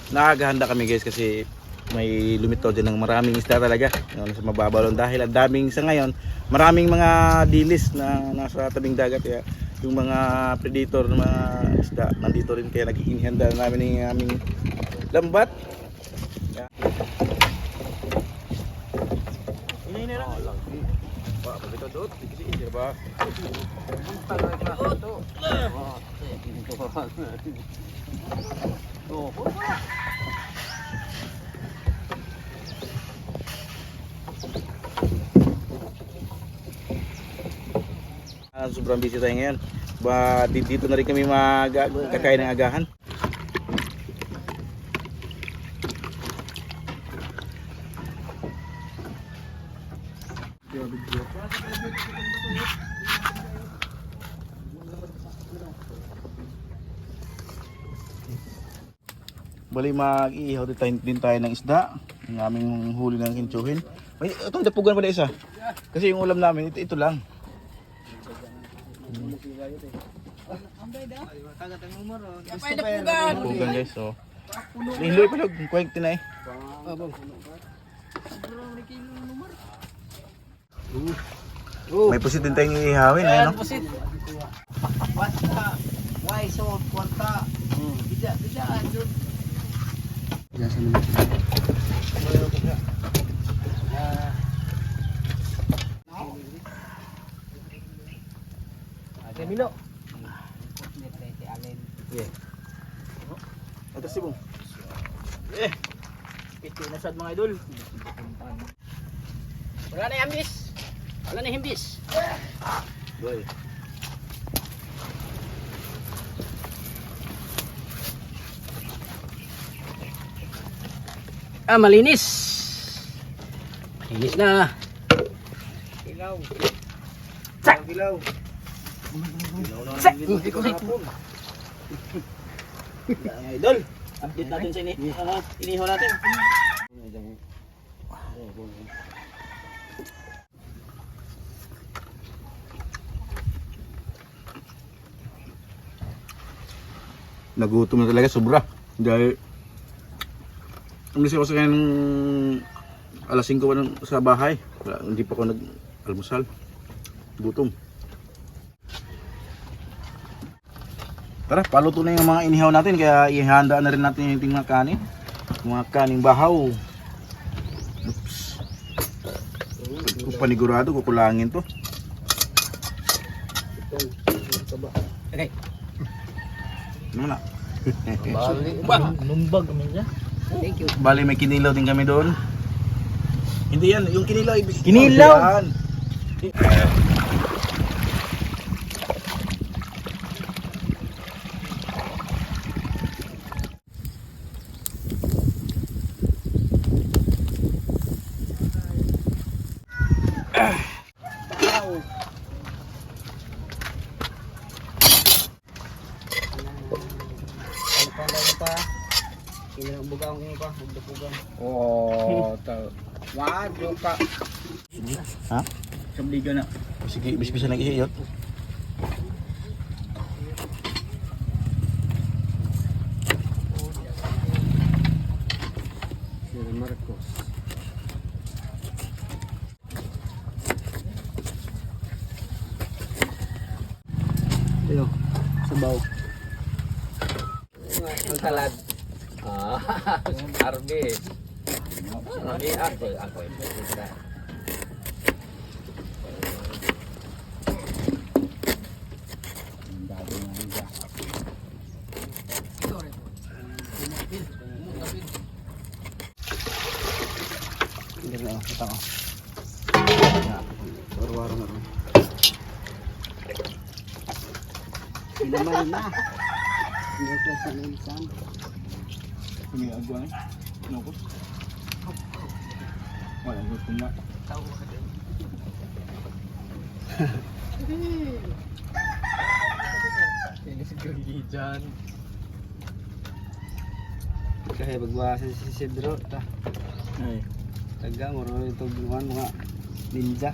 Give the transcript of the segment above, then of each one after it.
Nakagahanda kami guys kasi may lumitaw din ng maraming isda talaga sa mababaw dahil ang daming sa ngayon maraming mga dilis na nasa tabing dagat kaya yung mga predator ng mga isda nandito rin kaya nag-iinhanda namin ng aming lambat. Ini na lang. Pak, begitu dot, dikit ba? Oh, sobrang busy tayo ngayon. Dito na rin kami kakain ng agahan. Bali mag-iihaw din tayo ng isda. Yung aming huli ng kinchuhin. May itong dapugan pala isa. Kasi yung ulam namin ito lang. Dapugan guys. So. Liloy pala kuwag tinay. May pusit din tayong iihawin ayun no. Pusit. Why so kwanta? Tidak anjur. Biasa naman. Milo. Yeah. Ito si Bong. Piti na sad mga idol. Wala na hambis. Wala na himbis. Boy. Malinis. Malinis na. Ilaw. Sak. Ilaw. Sak. Idol, update natin sa inihaw natin. Nagutom na talaga sobra dahil umalis ako sa ng alas 5 pa sa bahay. Hindi pa ako nag-almusal. Gutom. Tara, paluto na yung mga inihaw natin kaya ihanda na rin natin yung mga kanin. Yung mga kaning bahaw. Oops. Kung panigurado, kukulangin to. Okay. Ano na? Numbag naman siya. Thank you. Bali may kinilaw din kami doon. Hindi yan, yung kinilaw. Kinilaw? Oh, wag ka. Ha? Sabliga na. Sige, bis-bisa lagi hiyot. Sir Marcos. Ayo, sabaw. Ang salad. Arbis. Ini ako ito. Hindi na, ito ko. Waro-waro na rin. Sinamay na. Hindi ko sa nansan. Ini agwa ni. Nokos. Wala gusto na. Tahu ka din. Ini si Jogi dyan. Kaya bagwa si Sidro ta. Ay. Taga mo ro ito buwan mga Ninja.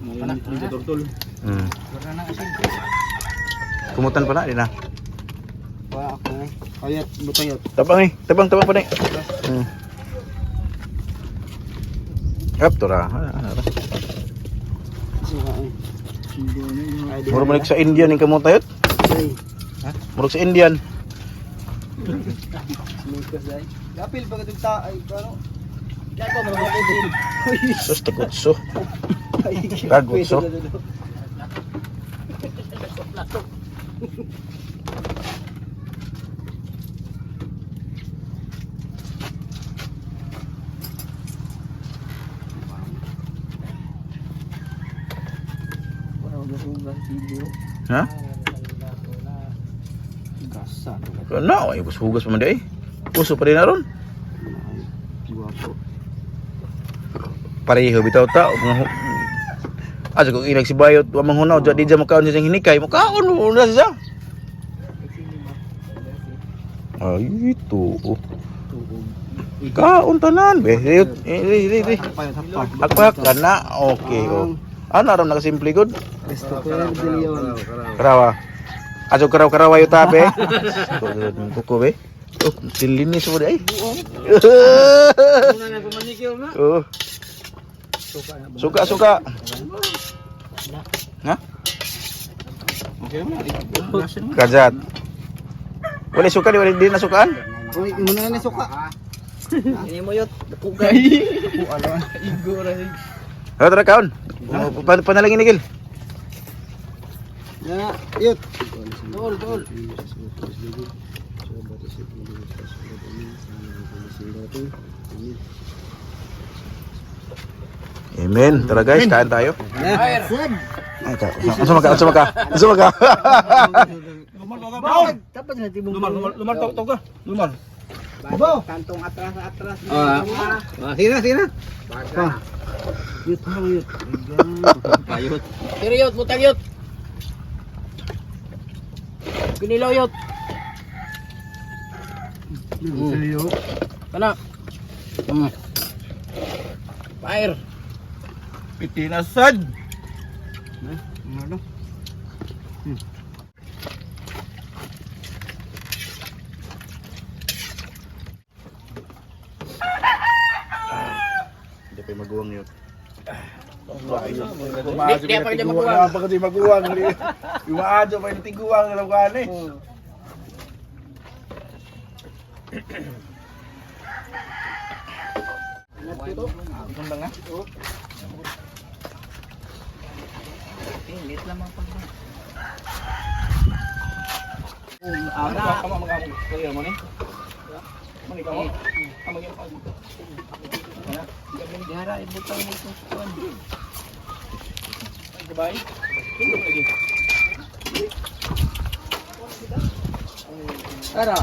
Ninja turtle. Wala na asin. Kumutan pa na, di na. Wala ako eh. Ayat, butayot. Tabang tabang pa ni. Up to ra. Suka eh. Murag man sa Indian ning kamutayot. Ay. Ha? Murag sa Indian. Sneakers ay. Gapil ba kadug ta ay ano? Kaya ko mga din. Sus takutso. Kagutso. Ha? Gasa. Ano? Ay hugas pa man di. Puso pa rin na ron. Guwapo. Pareho bitaw ta. Asa kung ilag si Bayot, wa manghunaw, di dyan makaon siya hinikay, makaon mo na siya. Ay, ito. Kaon tanan, be. Akpak ka na. Okay, oh. Ano ram nakasimple good? Christopher De Leon. Karawa. Aso karaw-karawa yung tabi. Kuko, be. Oh, silinis mo di ay. Una na pumanikil na. Oh. Suka. Ha? Kajat. Wala suka di na sukaan? Uy, muna na suka. Ini mo yot, pugay. Ano? Igora. Ano tara kaon? Panalangin nigil. Ya, yot. Tol. Amen. Tara guys, kain tayo. Ya, sad. Asuma ka. Dapat na tibong. Lumar ka. Lumar. Babo. Kantong atras. Sina. Baga. Yut. Payot. Kiriyot, butang yot. Kinilaw yot. Siliyo. Kana. Fire. Pitinasad. Ano? Hindi pa maguwang yun. Di pa kanya maguwang. Apa kasi maguwang? Umaadyo pa yung tiguwang ng lawan eh. Ganda nga. Init lamang pa. Kamu mag-amog kayo mo ni? Mani ka mo? Amag yung pag. Yara ibutang mo sa kuan. Goodbye. Tara.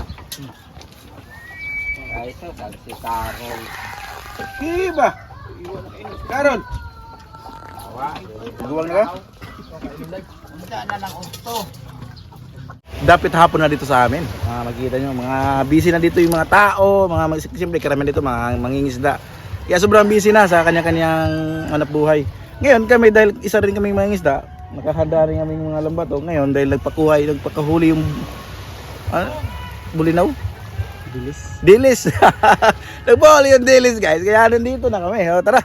Ay, sa si Carol. Kiba. Karon. Guwang na. Dapat hapon na dito sa amin. Makikita nyo, mga busy na dito yung mga tao, siyempre karamihan dito, mga mangingisda. Kaya sobrang busy na sa kanya-kanyang hanap buhay. Ngayon kami, dahil isa rin kaming mangingisda, nakahanda rin kaming mga lambato. Ngayon dahil nagpakahuli yung bulinaw? Dilis. Nagpahuli yung dilis guys, kaya nandito na kami. O, tara.